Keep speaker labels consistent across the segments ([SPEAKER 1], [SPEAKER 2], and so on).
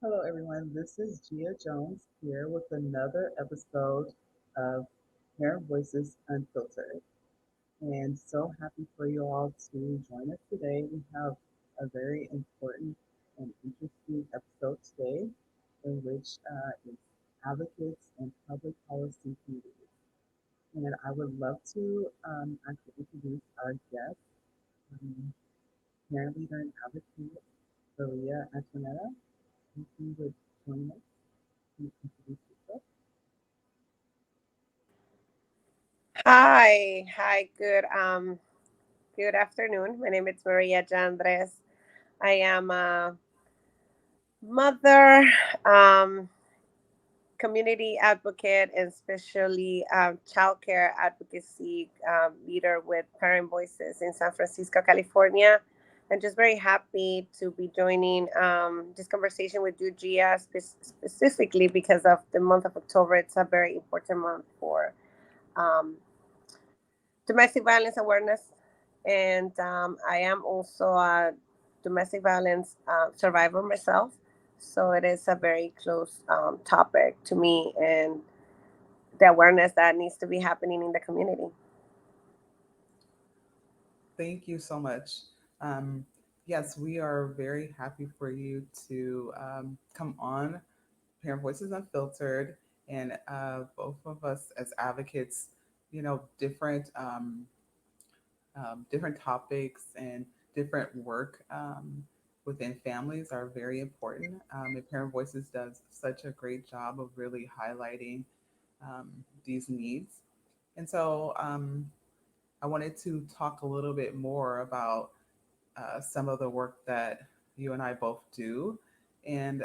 [SPEAKER 1] Hello, everyone. This is Gia Jones here with another episode of Parent Voices Unfiltered. And so happy for you all to join us today. We have a very important and interesting episode today in which is advocates and public policy communities. And I would love to actually introduce our guest, um, parent leader and advocate, Maria Antonetta. If you would join us and introduce yourself.
[SPEAKER 2] Hi, good afternoon. My name is Maria Jandres. I am a mother, um, community advocate, and especially childcare advocacy leader with Parent Voices in San Francisco, California. I'm just very happy to be joining this conversation with you, Gia, specifically because of the month of October. It's a very important month for um, domestic violence awareness, and I am also a domestic violence survivor myself. So it is a very close topic to me, and the awareness that needs to be happening in the community.
[SPEAKER 1] Thank you so much. Um, yes, we are very happy for you to come on Parent Voices Unfiltered, and both of us as advocates, different different topics and different work within families are very important. And Parent Voices does such a great job of really highlighting these needs. And so I wanted to talk a little bit more about some of the work that you and I both do, and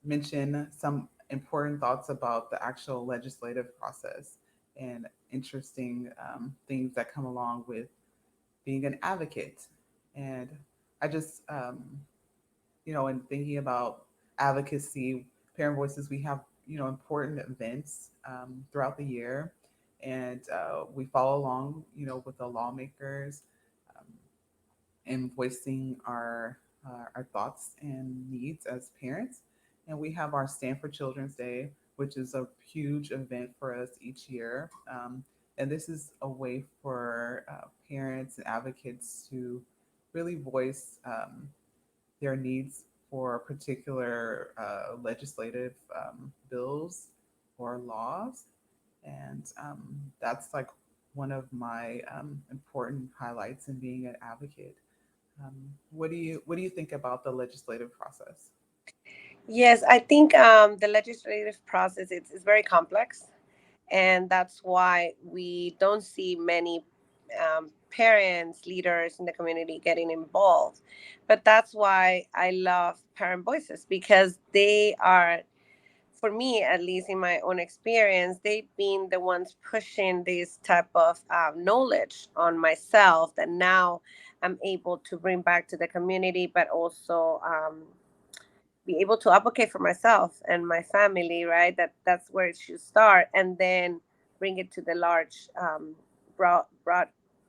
[SPEAKER 1] mention some important thoughts about the actual legislative process and interesting things that come along with being an advocate. And I just, in thinking about advocacy, Parent Voices, we have, important events throughout the year. And we follow along, with the lawmakers um, and voicing our thoughts and needs as parents. And we have our Stand for Children's Day, which is a huge event for us each year. And this is a way for parents and advocates to really voice their needs for particular legislative bills or laws. And that's like one of my important highlights in being an advocate. What do you think about the legislative process?
[SPEAKER 2] Yes, I think the legislative process is very complex, and that's why we don't see many parents, leaders in the community getting involved. But that's why I love Parent Voices, because they are, for me at least in my own experience, they've been the ones pushing this type of knowledge on myself that now I'm able to bring back to the community, but also be able to advocate for myself and my family, right? That's where it should start, and then bring it to the large broad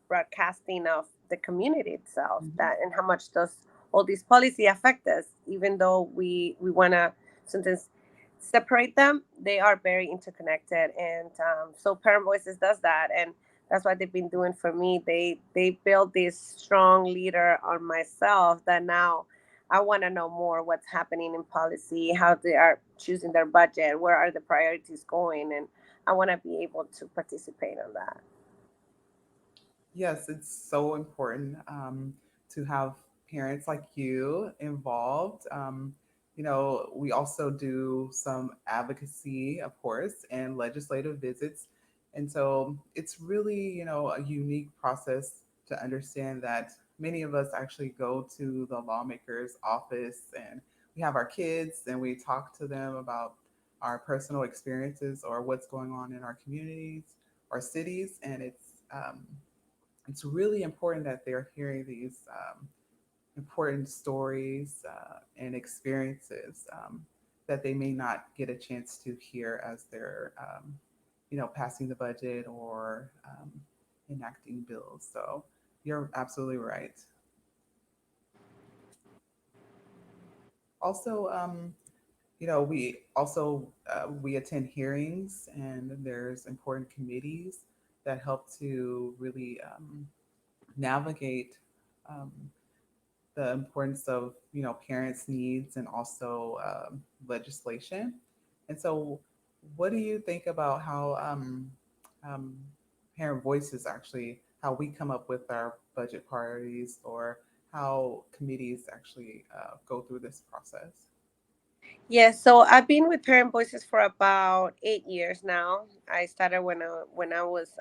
[SPEAKER 2] broadcasting of the community itself.
[SPEAKER 1] Hmm.
[SPEAKER 2] That, and how much does all these policy affect us? Even though we want to sometimes separate them, they are very interconnected, and so Parent Voices does that, and that's what they've been doing for me. They build this strong leader on myself that now I want to know more what's happening in policy, how they are choosing their budget, where are the priorities going, and I want to be able to participate on that.
[SPEAKER 1] Yes, it's so important to have parents like you involved. We also do some advocacy, of course, and legislative visits. And so it's really, a unique process to understand that many of us actually go to the lawmaker's office and we have our kids and we talk to them about our personal experiences or what's going on in our communities or cities. And it's really important that they're hearing these important stories and experiences that they may not get a chance to hear as they're, passing the budget or enacting bills. So you're absolutely right. Also, we attend hearings, and there's important committees that help to really navigate um, the importance of parents' needs and also legislation. And so, what do you think about how um, parent voices actually how we come up with our budget priorities or how committees actually go through this process?
[SPEAKER 2] Yes, so I've been with Parent Voices for about 8 years now. I started when I was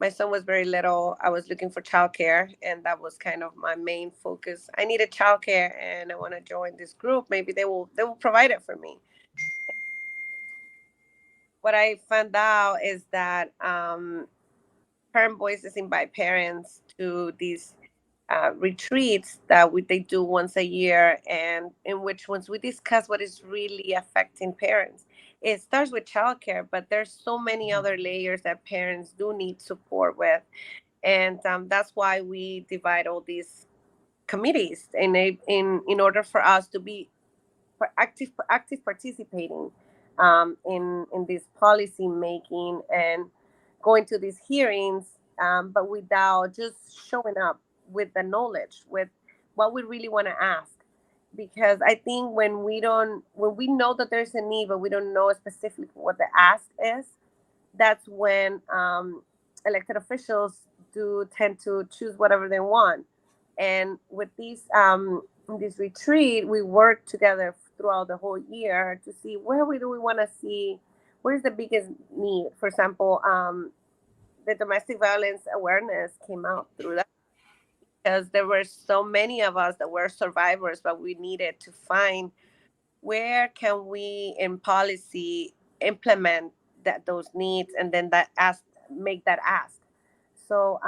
[SPEAKER 2] my son was very little. I was looking for childcare, and that was kind of my main focus. I needed childcare, and I want to join this group. Maybe they will provide it for me. What I found out is that Parent Voices invite parents to these retreats that they do once a year, and in which once we discuss what is really affecting parents. It starts with childcare, but there's so many
[SPEAKER 1] Mhm.
[SPEAKER 2] other layers that parents do need support with, and that's why we divide all these committees in order for us to be for active participating in this policy making and going to these hearings, but without just showing up with the knowledge, with what we really want to ask. Because I think when we know that there's a need, but we don't know specifically what the ask is, that's when elected officials do tend to choose whatever they want. And with this retreat, we work together throughout the whole year to see where we do we want to see where is the biggest need. For example, the domestic violence awareness came out through that because there were so many of us that were survivors, but we needed to find where can we in policy implement those needs, and then that ask make that ask. So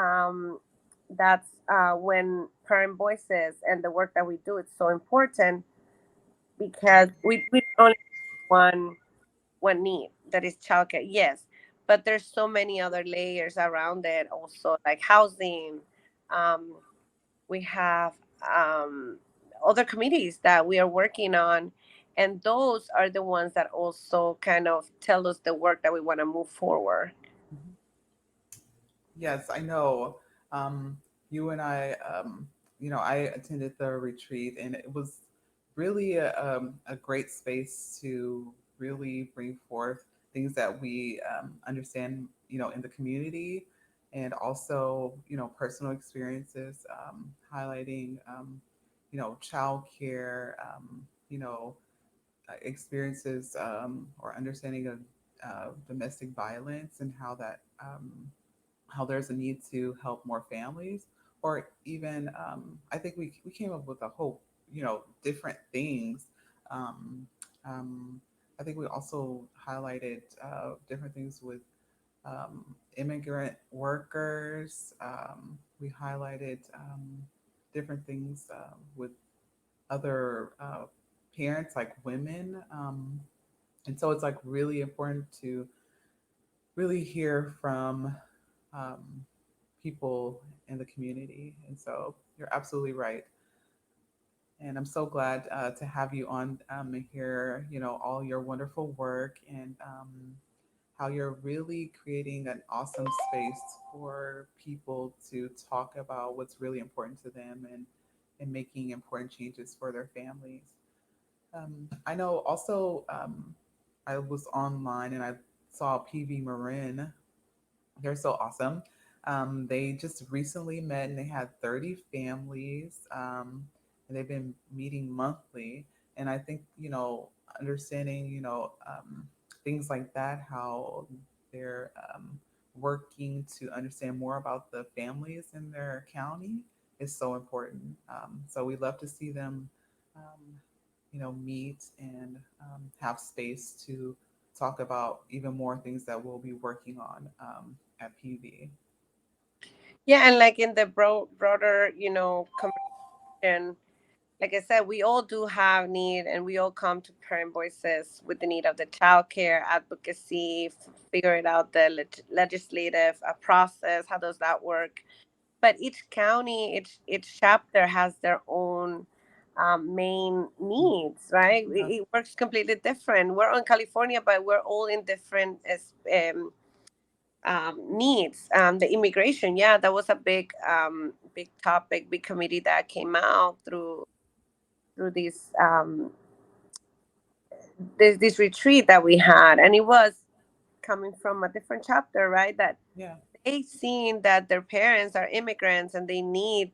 [SPEAKER 2] that's when Parent Voices and the work that we do is so important, because we don't only have one need, that is childcare, yes, but there's so many other layers around it also, like housing. um, we have other committees that we are working on, and those are the ones that also kind of tell us the work that we want to move forward.
[SPEAKER 1] Mhm. Yes, I know. Um, you and I, I attended the retreat, and it was really a great space to really bring forth things that we understand, in the community, and also, personal experiences, highlighting, childcare, experiences or understanding of domestic violence and how there's a need to help more families, or even I think we came up with a whole different things. Um, um, I think we also highlighted different things with immigrant workers. We highlighted different things with other parents, like women. And so it's like really important to really hear from um, people in the community. And so you're absolutely right. And I'm so glad to have you on and hear, all your wonderful work and how you're really creating an awesome space for people to talk about what's really important to them and making important changes for their families. I know also I was online and I saw PV Marin. They're so awesome. They just recently met and they had 30 families, and they've been meeting monthly. And I think, understanding, things like that, how they're working to understand more about the families in their county is so important. So we love to see them, um, meet and have space to talk about even more things that we'll be working on at PV.
[SPEAKER 2] Yeah, and like in the broader, conversation, like I said, we all do have need, and we all come to Parent Voices with the need of the childcare advocacy, figuring out the legislative process. How does that work? But each county, each chapter has their own main needs, right?
[SPEAKER 1] Yeah.
[SPEAKER 2] It works completely different. We're on California, but we're all in different needs. The immigration, yeah, that was a big topic, big committee that came out through this retreat that we had, and it was coming from a different chapter, right? That
[SPEAKER 1] Yeah.
[SPEAKER 2] they seen that their parents are immigrants and they need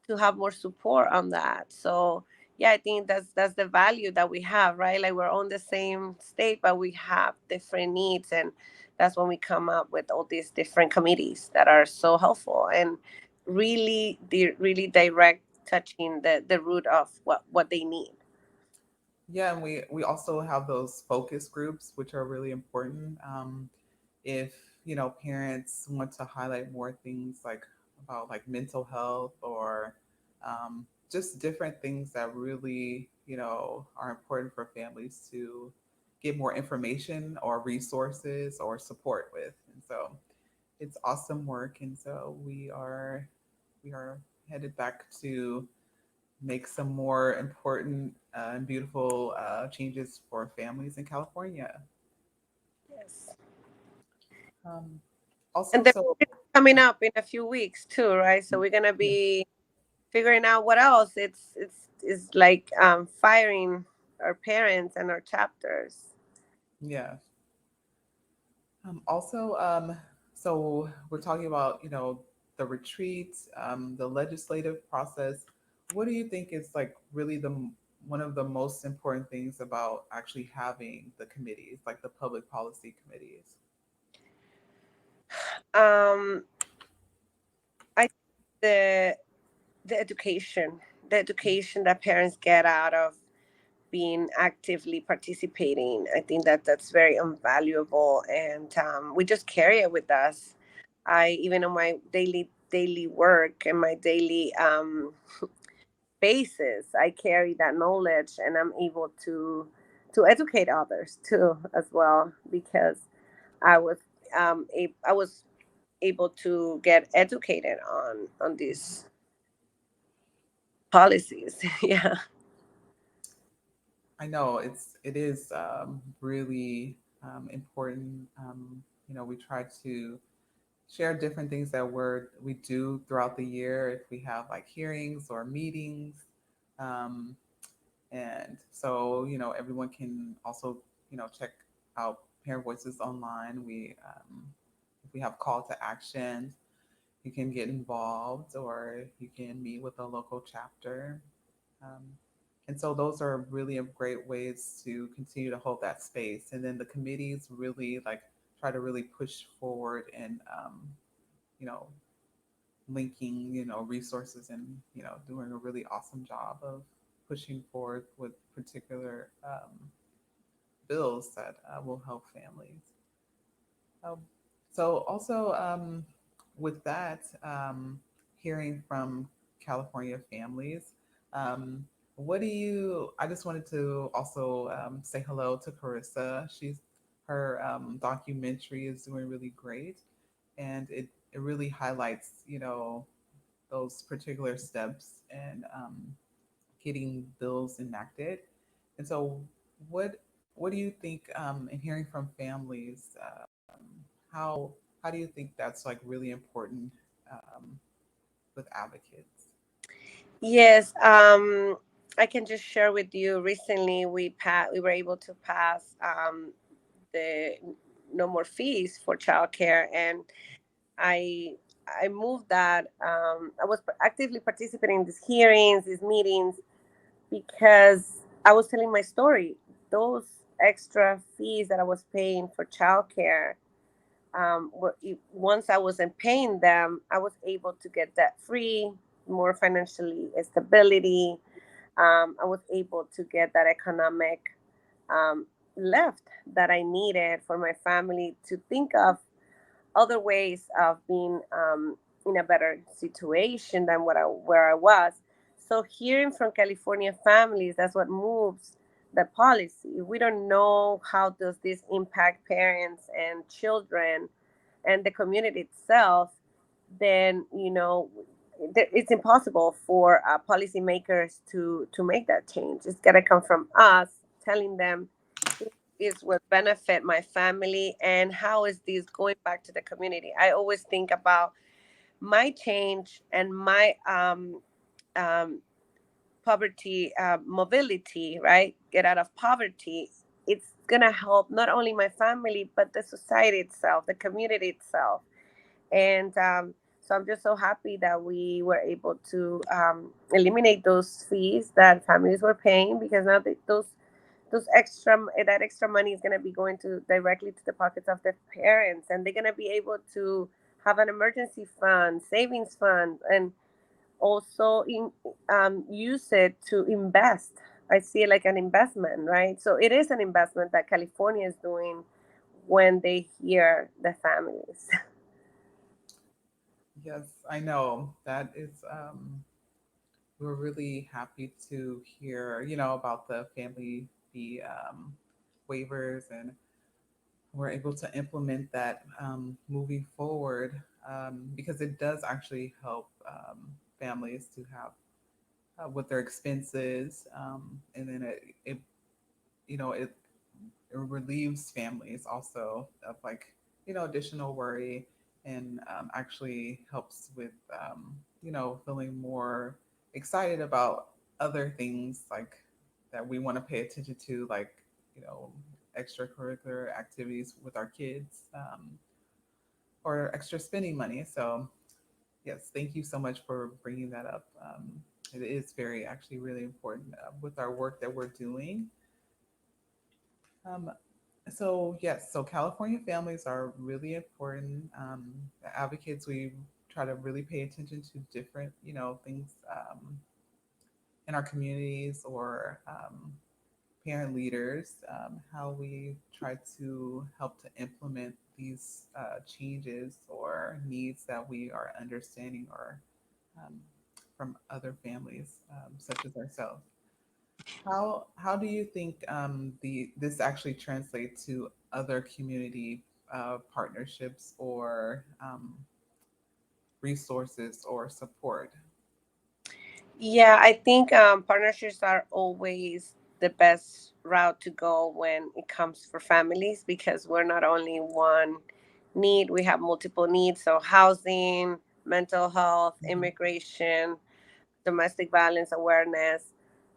[SPEAKER 2] to have more support on that. So yeah, I think that's the value that we have, right? Like we're on the same state, but we have different needs, and that's when we come up with all these different committees that are so helpful and really direct, touching the root of what they need.
[SPEAKER 1] Yeah, and we also have those focus groups, which are really important. If parents want to highlight more things like about like mental health or just different things that really are important for families to get more information or resources or support with, and so it's awesome work, and so we are headed back to make some more important and beautiful changes for families in California.
[SPEAKER 2] Yes.
[SPEAKER 1] Um,
[SPEAKER 2] And
[SPEAKER 1] also,
[SPEAKER 2] they're
[SPEAKER 1] so
[SPEAKER 2] coming up in a few weeks too, right? So we're gonna
[SPEAKER 1] yeah,
[SPEAKER 2] be figuring out what else. It's like firing our parents and our chapters.
[SPEAKER 1] yeah. Also, so we're talking about the retreats, the legislative process. What do you think is like really one of the most important things about actually having the committees, like the public policy committees?
[SPEAKER 2] Um, I the the education, the education that parents get out of being actively participating. I think that that's very invaluable, and we just carry it with us. I even on my daily work and my daily basis, I carry that knowledge, and I'm able to educate others too as well, because I was I was able to get educated on these policies. Yeah.
[SPEAKER 1] I know it is really important. We try to share different things that we do throughout the year if we have like hearings or meetings, um, and so everyone can also check out Parent Voices online. If we have call to action, you can get involved or you can meet with a local chapter. Um, and so those are really great ways to continue to hold that space. And then the committees really like try to really push forward and you know linking resources and doing a really awesome job of pushing forward with particular bills that will help families. Um, so also with that, hearing from California families, um, what do you? I just wanted to also say hello to Carissa. Her documentary is doing really great, and it really highlights those particular steps and getting bills enacted. And so, what do you think in hearing from families? How how do you think that's like really important um, with advocates?
[SPEAKER 2] Yes. I can just share with you. Recently, we were able to pass the no more fees for childcare, and I I moved that. I was actively participating in these hearings, these meetings, because I was telling my story. Those extra fees that I was paying for childcare once I wasn't paying them, I was able to get debt free, more financially stability. I was able to get that economic um, lift that I needed for my family to think of other ways of being in a better situation than where I was. So hearing from California families, that's what moves the policy. We don't know how does this impact parents and children and the community itself. Then it's impossible for policymakers to make that change. It's got to come from us telling them this is what benefit my family and how is this going back to the community. I always think about my change and my um, poverty mobility, right? Get out of poverty. It's gonna help not only my family but the society itself, the community itself. And so I'm just so happy that we were able to eliminate those fees that families were paying, because now those extra that extra money is going to be going to directly to the pockets of the parents, and they're going to be able to have an emergency fund, savings fund, and also use it to invest. I see it like an investment, right? So it is an investment that California is doing when they hear the families.
[SPEAKER 1] Yes, I know that is. We're really happy to hear, about the family fee waivers, and we're able to implement that moving forward, because it does actually help families to have with their expenses, and then it relieves families also of, like, additional worry, and actually helps with feeling more excited about other things, like, that we want to pay attention to, like, you know extracurricular activities with our kids, or extra spending money. So yes, thank you so much for bringing that up. It is very, actually, really important with our work that we're doing. Um, so yes, so California families are really important. Advocates, we try to really pay attention to different, things in our communities, or parent leaders, how we try to help to implement these changes or needs that we are understanding, or um, from other families, such as ourselves. How do you think the this actually translates to other community partnerships, or resources, or support?
[SPEAKER 2] Yeah, I think partnerships are always the best route to go when it comes for families, because we're not only one need, we have multiple needs. So, housing, mental health,
[SPEAKER 1] Mhm.
[SPEAKER 2] immigration, domestic violence awareness.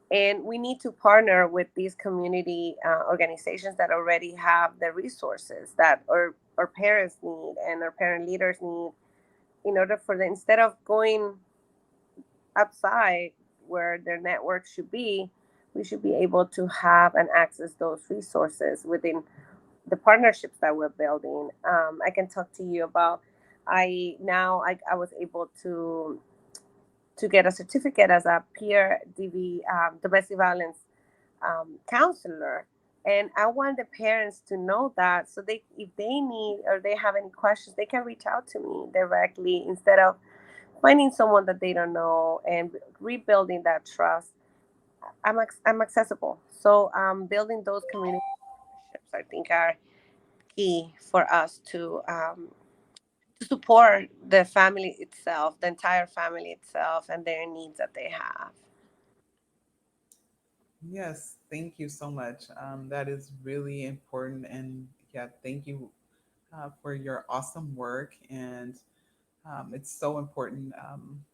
[SPEAKER 2] And we need to partner with these community organizations that already have the resources that our parents need and our parent leaders need, in order for them, instead of going outside where their network should be, we should be able to have and access those resources within the partnerships that we're building. I can talk to you about. I was able to get a certificate as a peer domestic violence counselor, and I want the parents to know that, so they, if they need or they have any questions, they can reach out to me directly instead of finding someone that they don't know, and rebuilding that trust. I'm accessible. So building those community partnerships, I think, are key for us to support the family itself, the entire family itself, and their needs that they have.
[SPEAKER 1] Yes, thank you so much. That is really important, and yeah, thank you for your awesome work. And it's so important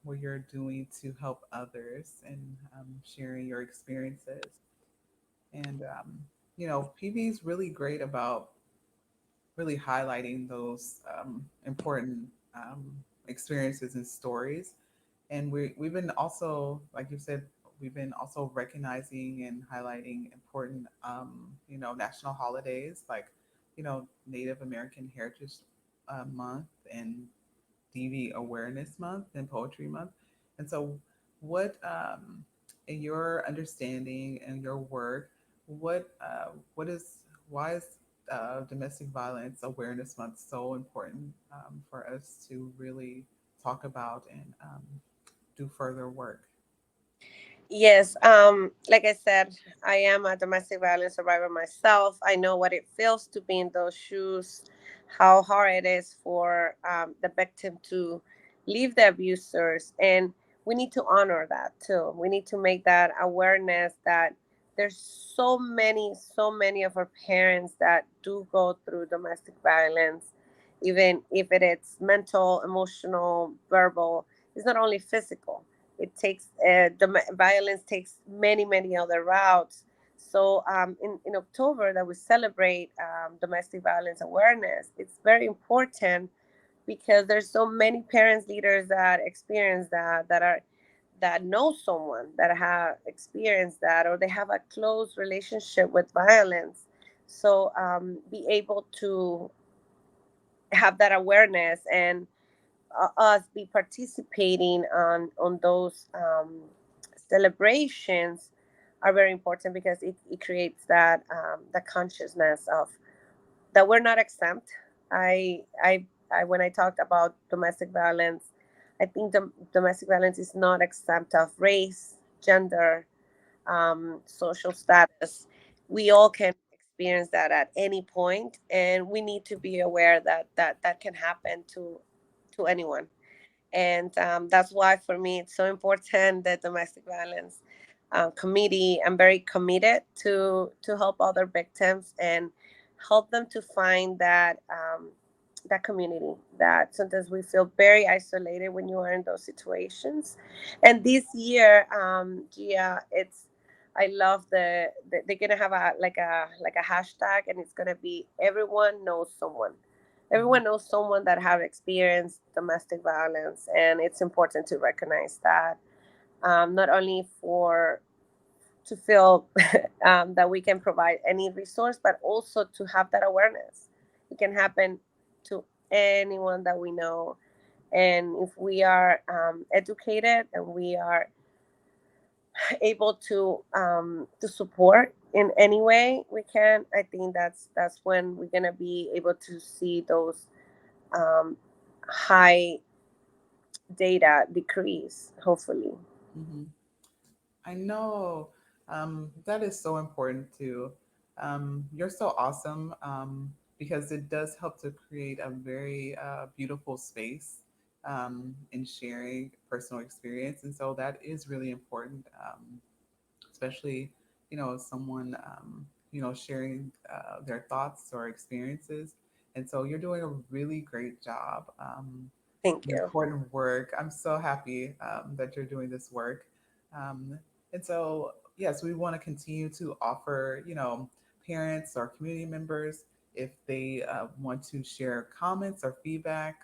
[SPEAKER 1] what you're doing to help others, and sharing your experiences. And PV is really great about really highlighting those important experiences and stories. And we've been also, like you said, we've been also recognizing and highlighting important national holidays, like Native American Heritage Month and DV Awareness Month and Poetry Month. And so, what, in your understanding and your work, what is why is Domestic Violence Awareness Month so important for us to really talk about and do further work?
[SPEAKER 2] Yes, like I said, I am a domestic violence survivor myself. I know what it feels to be in those shoes, how hard it is for the victim to leave the abusers. And we need to honor that too. We need to make that awareness that there's so many of our parents that do go through domestic violence, even if it is mental, emotional, verbal. It's not only physical. It takes violence takes many other routes. So in October that we celebrate domestic violence awareness, it's very important because there's so many parents leaders that experience that know someone that have experienced that, or they have a close relationship with violence. So be able to have that awareness, and us be participating on those celebrations are very important because it creates that the consciousness of that we're not exempt. I when I talked about domestic violence, I think domestic violence is not exempt of race, gender, social status. We all can experience that at any point, and we need to be aware that that can happen to anyone. And that's why for me it's so important that domestic violence committee. I'm very committed to help other victims and help them to find that that community, that sometimes we feel very isolated when you are in those situations. And this year, Gia, it's I love they're gonna have a hashtag, and it's gonna be everyone knows someone.
[SPEAKER 1] Mhm.
[SPEAKER 2] Everyone knows someone that have experienced domestic violence, and it's important to recognize that, not only for to feel that we can provide any resource, but also to have that awareness. It can happen to anyone that we know, and if we are educated and we are able to support in any way we can, I think that's when we're gonna be able to see those um, high data decrease, hopefully.
[SPEAKER 1] Mhm. I know, that is so important too. You're so awesome, because it does help to create a very beautiful space in sharing personal experience. And so that is really important, especially, someone, sharing their thoughts or experiences. And so you're doing a really great job.
[SPEAKER 2] Thank you.
[SPEAKER 1] Important work. I'm so happy that you're doing this work. Um, and so, yes, we want to continue to offer, parents or community members, if they want to share comments or feedback,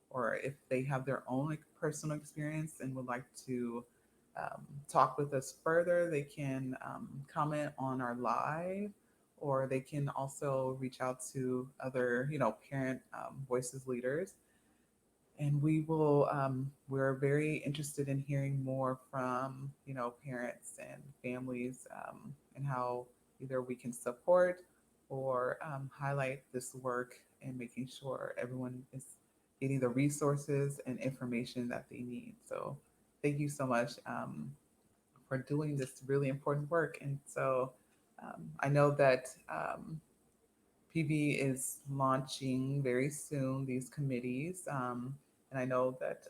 [SPEAKER 1] or if they have their own personal experience and would like to talk with us further, they can comment on our live, or they can also reach out to other, parent voices leaders. And we're very interested in hearing more from, parents and families, and how either we can support or highlight this work and making sure everyone is getting the resources and information that they need. So thank you so much, for doing this really important work. And so I know that PV is launching very soon these committees, and I know that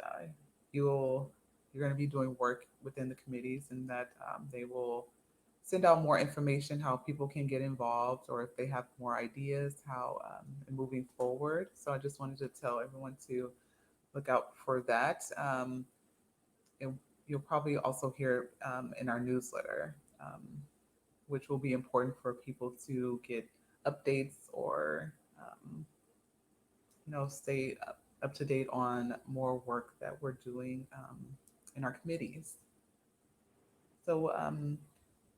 [SPEAKER 1] you'll you're going to be doing work within the committees, and that they will send out more information how people can get involved, or if they have more ideas how moving forward. So I just wanted to tell everyone to look out for that. And you'll probably also hear in our newsletter, which will be important for people to get updates or stay up to date on more work that we're doing in our committees. So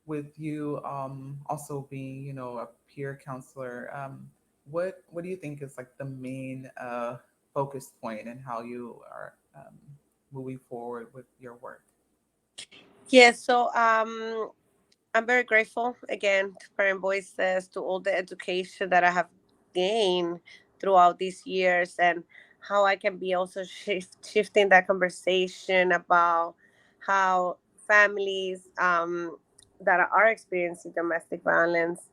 [SPEAKER 1] with you also being, a peer counselor, What do you think is like the main focus point and how you are moving forward with your work?
[SPEAKER 2] Yes, so I'm very grateful again to Parent Voices, to all the education that I have gained throughout these years, and how I can be also shifting that conversation about how families that are experiencing domestic violence,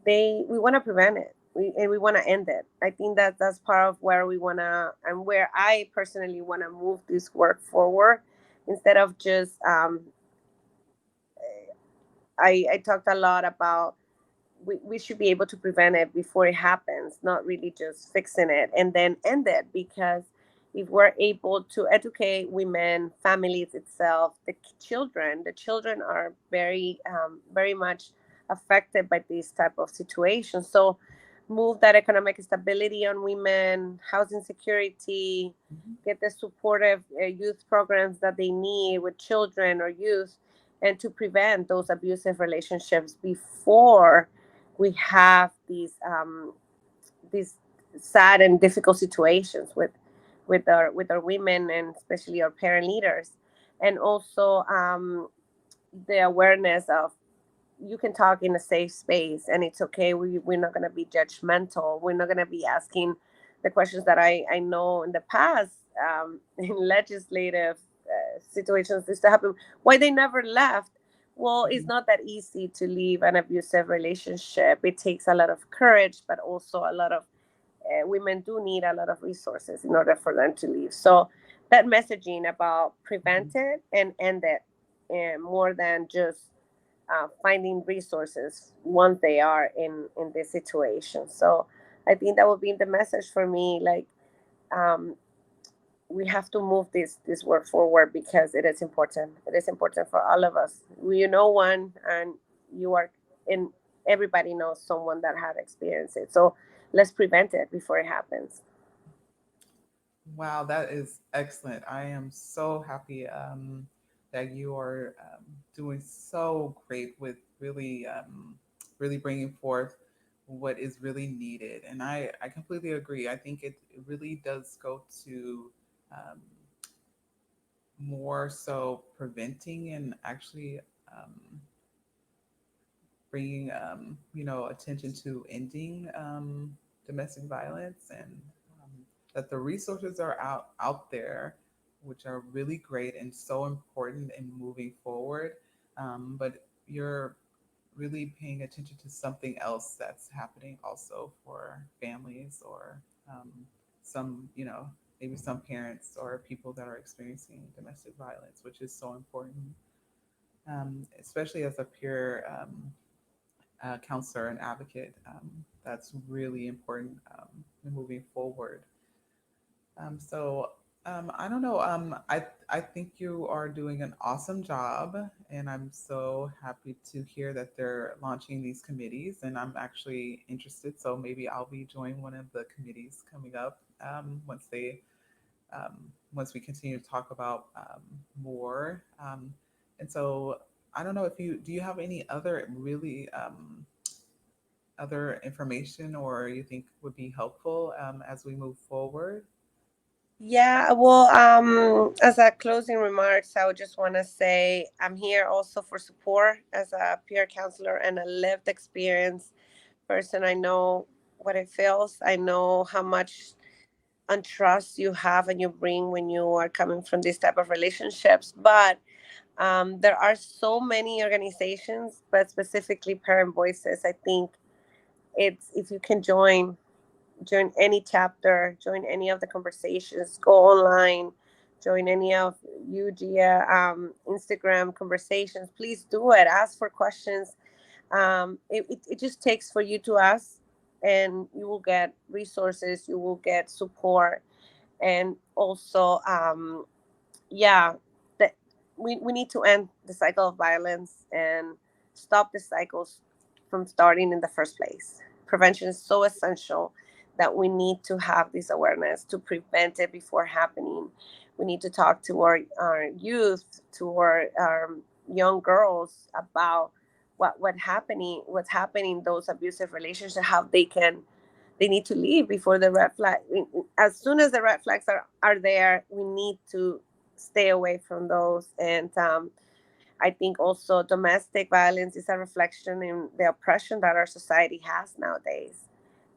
[SPEAKER 2] we want to prevent it. And we want to end it. I think that that's part of where we want to, and where I personally want to move this work forward, instead of just I talked a lot about we should be able to prevent it before it happens, not really just fixing it and then end it. Because if we're able to educate women, families itself, the children are very much affected by these type of situations. So move that economic stability on women, housing security,
[SPEAKER 1] Hmm.
[SPEAKER 2] get the supportive youth programs that they need with children or youth, and to prevent those abusive relationships before we have these sad and difficult situations with our women, and especially our parent leaders. And also the awareness of, you can talk in a safe space and it's okay. We're not going to be judgmental. We're not going to be asking the questions that I know in the past, in legislative situations used to happen, why they never left. Well, it's
[SPEAKER 1] Hmm.
[SPEAKER 2] not that easy to leave an abusive relationship. It takes a lot of courage, but also a lot of women do need a lot of resources in order for them to leave. So that messaging about prevent
[SPEAKER 1] Hmm.
[SPEAKER 2] it and end it, more than just finding resources once they are in this situation. So I think that would be the message for me. Like, um, we have to move this work forward, because it is important. It is important for all of us. You know one, and you are in. Everybody knows someone that had experienced it. So let's prevent it before it happens.
[SPEAKER 1] Wow, that is excellent. I am so happy that you are doing so great with really bringing forth what is really needed. And I completely agree. I think it really does go to um, more so preventing and actually bringing attention to ending domestic violence, and that the resources are out there, which are really great and so important in moving forward. But you're really paying attention to something else that's happening also for families, or um, some maybe some parents or people that are experiencing domestic violence, which is so important, especially as a peer counselor and advocate. That's really important moving forward. I don't know. I think you are doing an awesome job, and I'm so happy to hear that they're launching these committees. And I'm actually interested, so maybe I'll be joining one of the committees coming up once we continue to talk about more. And so I don't know if you do you have any other really other information or you think would be helpful as we move forward?
[SPEAKER 2] Yeah, well, as a closing remarks, I would just want to say I'm here also for support as a peer counselor and a lived experience person. I know what it feels. I know how much untrust you have and you bring when you are coming from this type of relationships. But there are so many organizations, but specifically Parent Voices. I think it's, if you can join any chapter, join any of the conversations, go online, join any of UGA Instagram conversations. Please do it. Ask for questions. It just takes for you to ask, and you will get resources, you will get support. And also, yeah, that we need to end the cycle of violence and stop the cycles from starting in the first place. Prevention is so essential that we need to have this awareness to prevent it before happening. We need to talk to our youth, to our young girls about what's happening in those abusive relationships, how they can they need to leave before the red flag. As soon as the red flags are there, we need to stay away from those. And I think also domestic violence is a reflection in the oppression that our society has nowadays.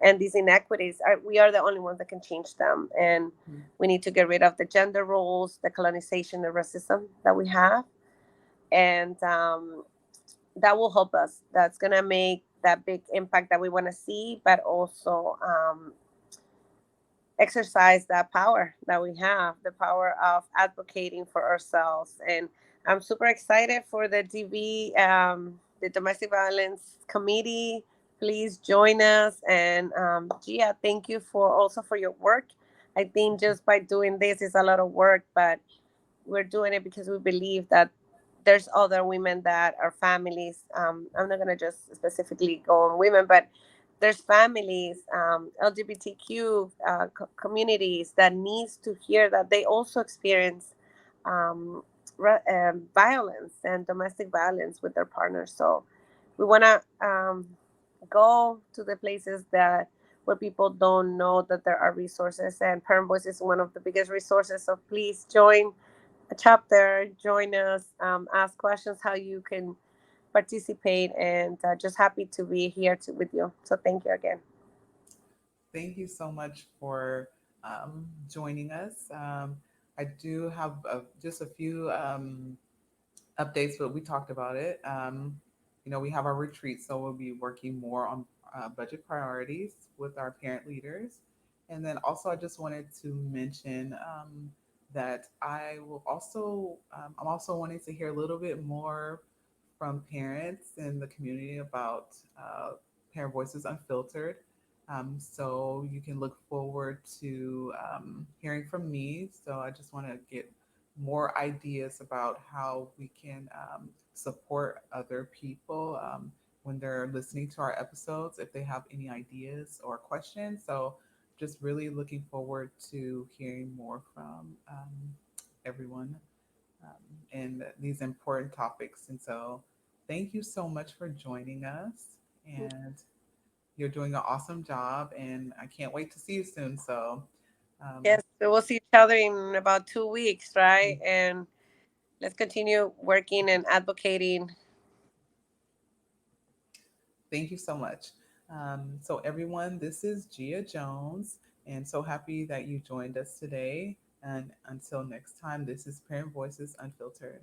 [SPEAKER 2] And these inequities, we are the only ones that can change them. And
[SPEAKER 1] Mm.
[SPEAKER 2] we need to get rid of the gender roles, the colonization, the racism that we have. And that will help us. That's going to make that big impact that we want to see, but also exercise that power that we have, the power of advocating for ourselves. And I'm super excited for the DV, the Domestic Violence Committee. Please join us. And Gia, thank you for also for your work. I think just by doing this is a lot of work, but we're doing it because we believe that there's other women that are families. I'm not gonna just specifically go on women, but there's families, LGBTQ communities that needs to hear that they also experience um, violence and domestic violence with their partners. So we wanna go to the places that where people don't know that there are resources, and Parent Voice is one of the biggest resources. So please join a chapter, join us, ask questions how you can participate, and just happy to be here with you. So thank you again.
[SPEAKER 1] Thank you so much for joining us. I do have just a few updates, but we talked about it. We have our retreat, so we'll be working more on budget priorities with our parent leaders. And then also, I just wanted to mention that I'm also wanting to hear a little bit more from parents in the community about Parent Voices Unfiltered. So you can look forward to hearing from me. So I just want to get more ideas about how we can support other people when they're listening to our episodes, if they have any ideas or questions. So just really looking forward to hearing more from everyone in these important topics. And so thank you so much for joining us. And you're doing an awesome job. And I can't wait to see you soon. So um,
[SPEAKER 2] Yes, so we'll see each other in about 2 weeks, right? And let's continue working and advocating.
[SPEAKER 1] thank you so much. So, everyone, this is Gia Jones, and so happy that you joined us today. And until next time, this is Parent Voices Unfiltered.